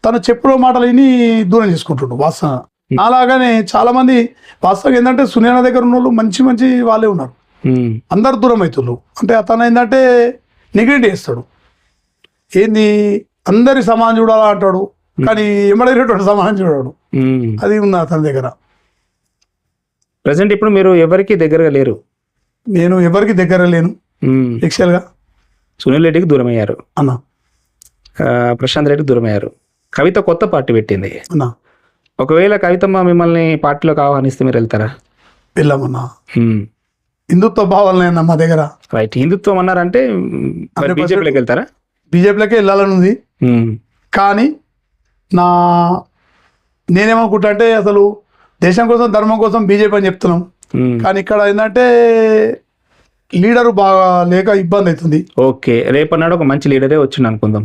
తను చెప్పుల మాటలు విని దూరం చేసుకుంటుండు. వాస్తవంగా అలాగానే చాలా మంది వాస్తవంగా ఏంటంటే సునీల్ అన్న దగ్గర ఉన్న వాళ్ళు మంచి వాళ్ళే ఉన్నారు, అందరు దూరం అవుతున్నారు. అంటే అతను ఏంటంటే నెగ్లెక్ట్ చేస్తాడు, ఏంది అందరి సమానం చూడాలా అంటాడు కానీ ఎమ్మడైనటువంటి సమానం చూడాడు. అది ఉంది అతని దగ్గర. ప్రజెంట్ ఇప్పుడు మీరు ఎవరికి దగ్గరగా లేరు? నేను ఎవరికి దగ్గర లేను యాక్చువల్గా. సునీల్ రెడ్డికి దూరం అయ్యారు అన్న, ప్రశాంత్ రెడ్డికి దూరం అయ్యారు. కవిత కొత్త పార్టీ పెట్టింది అన్న. ఒకవేళ కవితమ్మ మిమ్మల్ని పార్టీలోకి ఆహ్వానిస్తే మీరు వెళ్తారా? వెళ్ళామన్నా. హిందుత్వ భావాలనే అన్న మా దగ్గర. రైట్, హిందుత్వం అన్నారంటే బీజేపీలోకి వెళ్తారా? బీజేపీలోకి వెళ్ళాలని ఉంది కానీ నేనేమనుకుంటా అంటే అసలు దేశం కోసం ధర్మం కోసం బీజేపీ అని చెప్తున్నాం కానీ ఇక్కడ ఏంటంటే లీడరు బాగా లేక ఇబ్బంది అవుతుంది. ఓకే, రేపన్నాడు ఒక మంచి లీడరే వచ్చిండు అనుకుందాం.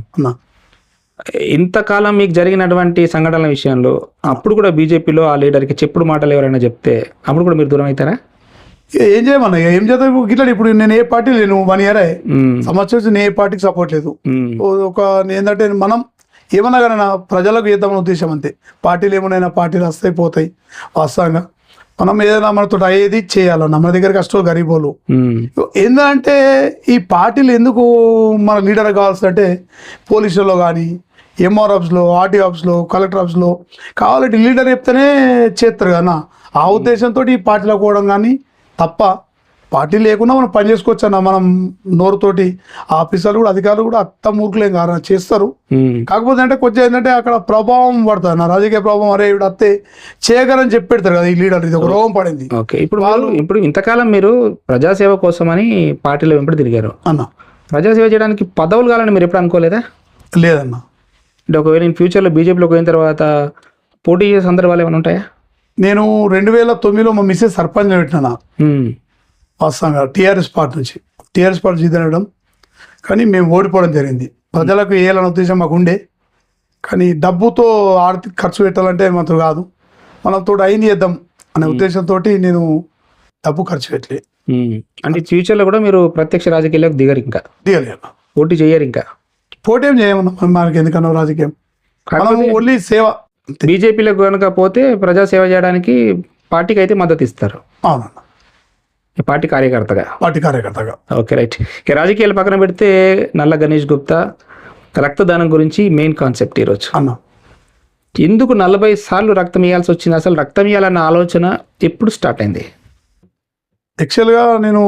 ఇంతకాలం మీకు జరిగినటువంటి సంఘటనల విషయంలో అప్పుడు కూడా బీజేపీలో ఆ లీడర్కి చెప్పుడు మాటలు ఎవరైనా చెప్తే అప్పుడు కూడా మీరు దూరం అవుతారా? ఏం చేయమన్నా, ఏం చేద్దాం గిట్లా. ఇప్పుడు నేను ఏ పార్టీ లేను, 1 year సంవత్సరం నేను ఏ పార్టీకి సపోర్ట్ లేదు. ఒక ఏంటంటే మనం ఏమన్నా కానీ ప్రజలకు చేద్దామని ఉద్దేశం అంతే. పార్టీలు ఏమన్నా పార్టీలు వస్తాయి పోతాయి. వాస్తవంగా మనం ఏదైనా మనతో అయ్యేది చేయాలన్న మన దగ్గర కష్టాలు గరీబోలు ఏంటంటే ఈ పార్టీలు ఎందుకు మన లీడర్ కావాల్సి అంటే పోలీసులో కానీ ఎంఆర్ ఆఫీస్లో ఆర్టీ ఆఫీస్లో కలెక్టర్ ఆఫీస్లో కావాలంటే లీడర్ చెప్తేనే చేస్తారు కదా. ఆ ఉద్దేశంతో ఈ పార్టీలో పోవడం కానీ తప్ప పార్టీ లేకుండా మనం పని చేసుకోవచ్చు అన్న. మనం నోరుతోటి ఆఫీసర్లు కూడా అధికారులు కూడా అత్త మూర్ఖులేం కాదు, చేస్తారు. కాకపోతే అంటే కొంచెం ఏంటంటే అక్కడ ప్రభావం పడుతుంది నా రాజకీయ ప్రభావం. అరే ఇప్పుడు అత్తే చేయగలని చెప్పి పెడతారు కదా ఈ లీడర్, ఇది ఒక రోగం పడింది. ఓకే, ఇప్పుడు ఇంతకాలం మీరు ప్రజాసేవ కోసమని పార్టీలో వెంబడి తిరిగారు అన్న. ప్రజాసేవ చేయడానికి పదవులు కావాలని మీరు ఎప్పుడు అనుకోలేదా? లేదన్న. అంటే ఒకవేళ నేను ఫ్యూచర్లో బీజేపీలోకి పోయిన తర్వాత పోటీ చేసే సందర్భాలు ఏమైనా ఉంటాయా? నేను 2009లో మా మిస్సెస్ సర్పంచ్ పెట్టినా వాస్తవంగా టీఆర్ఎస్ పార్టీ నుంచి. టీఆర్ఎస్ పార్టీ జీతనడం కానీ మేము ఓడిపోవడం జరిగింది. ప్రజలకు వేయాలనే ఉద్దేశం మాకు ఉండే, కానీ డబ్బుతో ఆర్థిక ఖర్చు పెట్టాలంటే మనతో కాదు, మనతో అయింది చేద్దాం అనే ఉద్దేశంతో నేను డబ్బు ఖర్చు పెట్టలే. అంటే ఫ్యూచర్లో కూడా మీరు ప్రత్యక్ష రాజకీయాలకు దిగరు, ఇంకా దిగలేదు, పోటీ చేయరు, ఇంకా పోటీ ఏం చేయమన్నా. మనకి ఎందుకన్నా రాజకీయం, ఓన్లీ సేవ. బీజేపీలో కనుక పోతే ప్రజాసేవ చేయడానికి పార్టీకి అయితే మద్దతు ఇస్తారు. అవునన్నా, పార్టీ కార్యకర్తగా. Okay, right. ఇక రాజకీయాలు పక్కన పెడితే నల్ల గణేష్ గుప్తా రక్తదానం గురించి మెయిన్ కాన్సెప్ట్ ఈరోజు అన్న. ఎందుకు 40 సార్లు రక్తం ఇవ్వాల్సి వచ్చింది? అసలు రక్తం ఇవ్వాలన్న ఆలోచన ఎప్పుడు స్టార్ట్ అయింది? యాక్చువల్గా నేను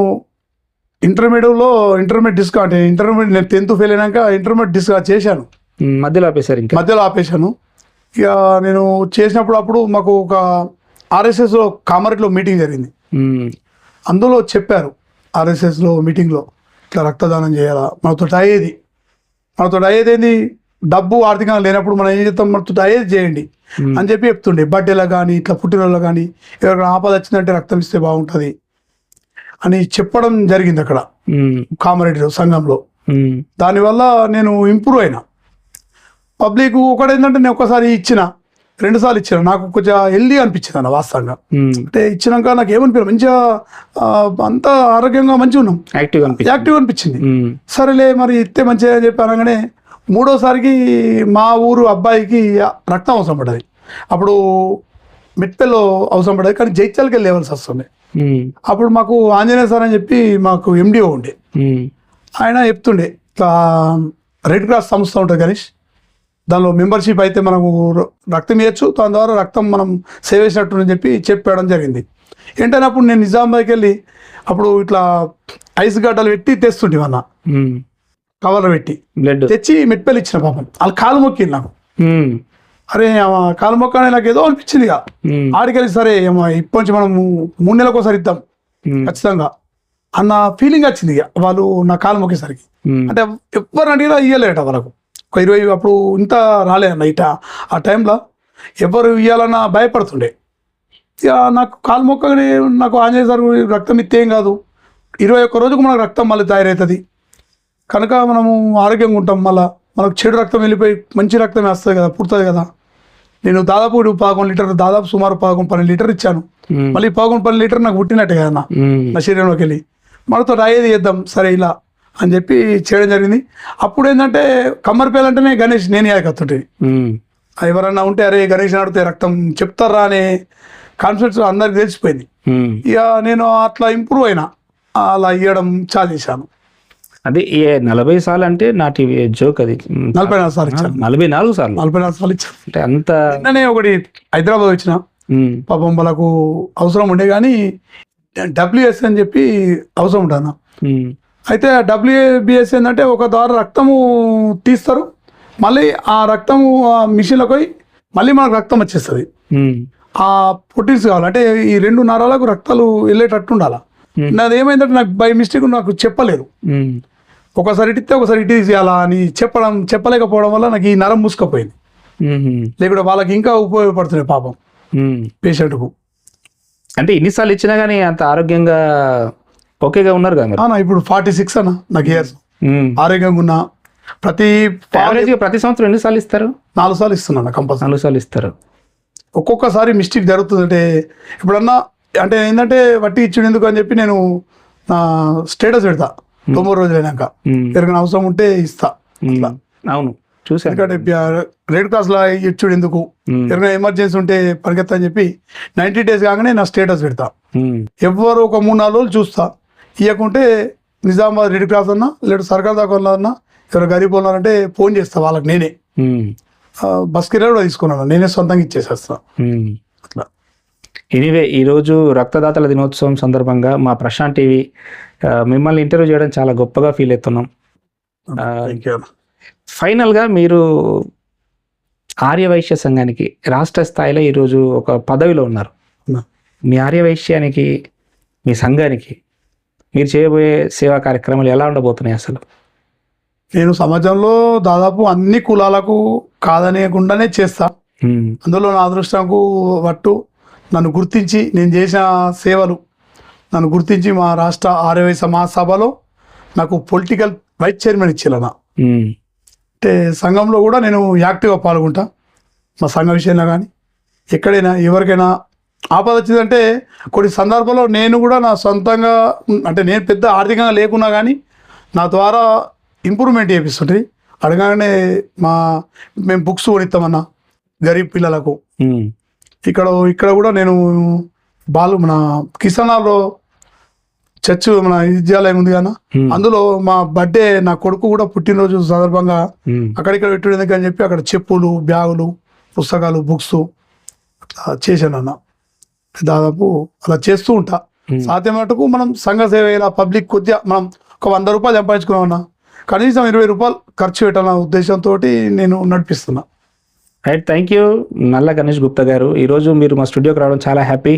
ఇంటర్మీడియట్ డిస్కౌంట్ నేను 10th ఫెయిల్ అయినాక ఇంటర్మీడియట్ డిస్కౌంట్ చేశాను. మధ్యలో ఆపేశారు? ఇంకా మధ్యలో ఆపేశాను. ఇక నేను చేసినప్పుడు మాకు ఒక ఆర్ఎస్ఎస్లో కామారెడ్డిలో మీటింగ్ జరిగింది. అందులో చెప్పారు ఆర్ఎస్ఎస్లో మీటింగ్లో ఇట్లా రక్తదానం చేయాలా, మనతో అయ్యేది ఏంది, డబ్బు ఆర్థికంగా లేనప్పుడు మనం ఏం చేస్తాం, మనతో అయ్యేది చేయండి అని చెప్పి చెప్తుండే. బర్త్డేలో కానీ ఇట్లా పుట్టినరోజులో కానీ ఎవరికైనా ఆపద వచ్చిందంటే రక్తం ఇస్తే బాగుంటుంది అని చెప్పడం జరిగింది అక్కడ కామారెడ్డి సంఘంలో. దానివల్ల నేను ఇంప్రూవ్ అయినా. పబ్లిక్ ఒకటేంటంటే నేను ఒకసారి ఇచ్చిన, 2 సార్లు ఇచ్చిన, నాకు కొంచెం హెల్దీ అనిపించింది అన్న వాస్తవంగా. అంటే ఇచ్చినాక నాకు ఏమనిపించదు, మంచిగా అంతా ఆరోగ్యంగా మంచిగా ఉన్నాం, యాక్టివ్ అనిపించింది. సరేలే మరి ఇస్తే మంచిగా అని చెప్పి అనగానే 3వసారికి మా ఊరు అబ్బాయికి రక్తం అవసరం పడ్డది. అప్పుడు మెట్పల్లో అవసరం పడ్డది, కానీ జైత్యాలకి వెళ్ళేవాల్సి వస్తుంది. అప్పుడు మాకు ఆంజనేయ సార్ అని చెప్పి మాకు ఎండిఓ ఉండే, ఆయన చెప్తుండే ఇట్లా రెడ్ క్రాస్ సంస్థ ఉంటుంది గణేష్, దానిలో మెంబర్షిప్ అయితే మనము రక్తం ఇవ్వచ్చు, దాని ద్వారా రక్తం మనం సేవ్ చేసినట్టు అని చెప్పి చెప్పడం జరిగింది. ఏంటంటే అప్పుడు నేను నిజామాబాద్కి వెళ్ళి అప్పుడు ఇట్లా ఐస్ గడ్డలు పెట్టి తెస్తుంటే అన్న, కవర్లో పెట్టి తెచ్చి మెట్పల్లి ఇచ్చిన. పాపం వాళ్ళు కాలు మొక్కింది నాకు. అరే కాలు మొక్కనే నాకు ఏదో అనిపించింది. ఇక ఆడికెళ్ళి సరే ఇప్పటి నుంచి మనం 3 నెలలకు ఒకసారి ఇద్దాం ఖచ్చితంగా అన్న ఫీలింగ్ వచ్చింది. ఇక వాళ్ళు నా కాలు మొక్కేసరికి, అంటే ఎవరు అడిగినా ఇయ్యలేట వాళ్ళకు. ఒక 20 అప్పుడు ఇంత రాలేదన్న ఇట. ఆ టైంలో ఎవరు ఇవ్వాలన్నా భయపడుతుండే. ఇక నాకు కాలు మొక్కగానే నాకు ఆంజనేయ సార్ రక్తం ఇస్తే ఏం కాదు, 21 రోజుకు మనకు రక్తం మళ్ళీ తయారవుతుంది కనుక మనము ఆరోగ్యంగా ఉంటాం. మళ్ళీ మనకు చెడు రక్తం వెళ్ళిపోయి మంచి రక్తం వేస్తుంది కదా, పుడుతుంది కదా. నేను దాదాపు 11 లీటర్, దాదాపు సుమారు 12 లీటర్ ఇచ్చాను. మళ్ళీ 12 లీటర్ నాకు పుట్టినట్టే కదా నా శరీరంలోకి వెళ్ళి. మనతో అయ్యేది చేద్దాం సరే ఇలా అని చెప్పి చేయడం జరిగింది. అప్పుడు ఏంటంటే కమ్మరిపేలు అంటేనే గణేష్ నేను యాకత్తుంటే, ఎవరన్నా ఉంటే అరే గణేష్ ఆడితే రక్తం చెప్తారా అనే కాన్ఫిడెన్స్ అందరికి తెలిసిపోయింది. ఇక నేను అట్లా ఇంప్రూవ్ అయినా, అలా ఇవ్వడం చాలా చేశాను. అదే 40 సార్లు అంటే నాటి జోక్, అది 44 సార్లు ఇచ్చాను. 44 సార్లు 44 సార్లు ఇచ్చాను. అంటే అంత. నిన్ననే ఒకటి హైదరాబాద్ వచ్చిన, పాపం వాళ్ళకు అవసరం ఉండే కానీ WS అని చెప్పి అవసరం ఉంటాను. అయితే WBS ఏంటంటే ఒక ద్వారా రక్తము తీస్తారు, మళ్ళీ ఆ రక్తము మిషన్లోకి పోయి మళ్ళీ మనకు రక్తం వచ్చేస్తుంది. ఆ ప్రోటీన్స్ కావాలంటే ఈ 2 నరాలకు రక్తాలు వెళ్ళేటట్టు ఉండాలి. నాది ఏమైందంటే నాకు బై మిస్టేక్ నాకు చెప్పలేదు, ఒకసారి ఇట్టితే ఒకసారి ఇటు తీసేయాలా అని చెప్పలేకపోవడం వల్ల నాకు ఈ నరం మూసుకపోయింది. లేకుంటే వాళ్ళకి ఇంకా ఉపయోగపడుతున్నాయి పాపం పేషెంట్కు. అంటే ఎన్నిసార్లు ఇచ్చినా కానీ అంత ఆరోగ్యంగా ఓకేగా ఉన్నారు కదా? ఇప్పుడు 46 అన్న నాకు ఇయర్స్, ఆరోగ్యంగా ఉన్నా. ప్రతి సంవత్సరం ఎన్నిసార్లు ఇస్తారు? 4 సార్లు ఇస్తున్నాను కంపల్సరీ. 4 సార్లు ఇస్తారు. ఒక్కొక్కసారి మిస్టేక్ జరుగుతుంది. అంటే ఇప్పుడన్నా అంటే ఏంటంటే వట్టి ఇచ్చుడు ఎందుకు అని చెప్పి నేను నా స్టేటస్ పెడతా 9 రోజులు అయినాక, ఎవరికైనా అవసరం ఉంటే ఇస్తా. అవును చూసాను. ఎందుకంటే రెడ్ క్రాస్ లా ఇచ్చుడు ఎందుకు, ఎవరైనా ఎమర్జెన్సీ ఉంటే పరిగెత్తా అని చెప్పి 90 days కాగానే నా స్టేటస్ పెడతా. ఎవరు ఒక 3-4 రోజులు చూస్తా, ఇవ్వకుంటే నిజామాబాద్ రెడ్ క్రాస్ అన్నా లేదా సర్కార్ దాకా అన్నా ఎవరు గరీబ్ ఉన్నారంటే ఫోన్ చేస్తా వాళ్ళకి. నేనే బస్ కిరాయి కూడా తీసుకున్నాను, నేనే సొంతంగా ఇచ్చేసేస్తా. అట్లా ఎనీవే ఈరోజు రక్తదాతల దినోత్సవం సందర్భంగా మా ప్రశాంత్ టీవీ మిమ్మల్ని ఇంటర్వ్యూ చేయడం చాలా గొప్పగా ఫీల్ అవుతున్నాం. Thank you. ఫైనల్గా మీరు ఆర్యవైశ్య సంఘానికి రాష్ట్ర స్థాయిలో ఈరోజు ఒక పదవిలో ఉన్నారు. మీ ఆర్యవైశ్యానికి, మీ సంఘానికి మీరు చేయబోయే సేవా కార్యక్రమాలు ఎలా ఉండబోతున్నాయి అసలు? నేను సమాజంలో దాదాపు అన్ని కులాలకు కాదనేకుండానే చేస్తా. అందులో నా అదృష్టంకు పట్టు నన్ను గుర్తించి నేను చేసిన సేవలు నన్ను గుర్తించి మా రాష్ట్ర ఆర్యవైశ్య మహాసభలో నాకు పొలిటికల్ వైస్ చైర్మన్ ఇచ్చేలా. అంటే సంఘంలో కూడా నేను యాక్టివ్గా పాల్గొంటా. మా సంఘ విషయంలో కానీ ఎక్కడైనా ఎవరికైనా ఆపద వచ్చిందంటే కొన్ని సందర్భాల్లో నేను కూడా నా సొంతంగా, అంటే నేను పెద్ద ఆర్థికంగా లేకున్నా కానీ నా ద్వారా ఇంప్రూవ్మెంట్ చేపిస్తుంటుంది. అడగానే మేము బుక్స్ కొనిస్తామన్నా గరీబ్ పిల్లలకు. ఇక్కడ కూడా నేను మన కిసానాలో చర్చ్ మన విద్యాలయం ఉంది కదా, అందులో మా బర్త్డే నా కొడుకు కూడా పుట్టినరోజు సందర్భంగా అక్కడిక్కడ పెట్టుడేందుకు అని చెప్పి అక్కడ చెప్పులు, బ్యాగులు, పుస్తకాలు, బుక్స్ చేశాను అన్న. దాదాపు అలా చేస్తూ ఉంటా. సాధ్యం మటుకు మనం సంఘ సేవ ఇలా పబ్లిక్ కొద్దిగా మనం ఒక 100 రూపాయలు సంపాదించుకున్నామన్నా కనీసం 20 రూపాయలు ఖర్చు పెట్టాలన్న ఉద్దేశంతో నేను నడిపిస్తున్నా. రైట్, థ్యాంక్ యూ నల్ల గణేష్ గుప్తా గారు. ఈరోజు మీరు మా స్టూడియోకి రావడం చాలా హ్యాపీ.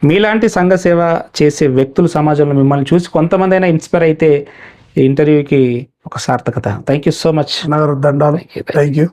మీలాంటి సంఘ సేవ చేసే వ్యక్తులు సమాజంలో మిమ్మల్ని చూసి కొంతమంది అయినా ఇన్స్పైర్ అయితే ఈ ఇంటర్వ్యూకి ఒక సార్థకత. Thank you so much. దండాలు. Thank you.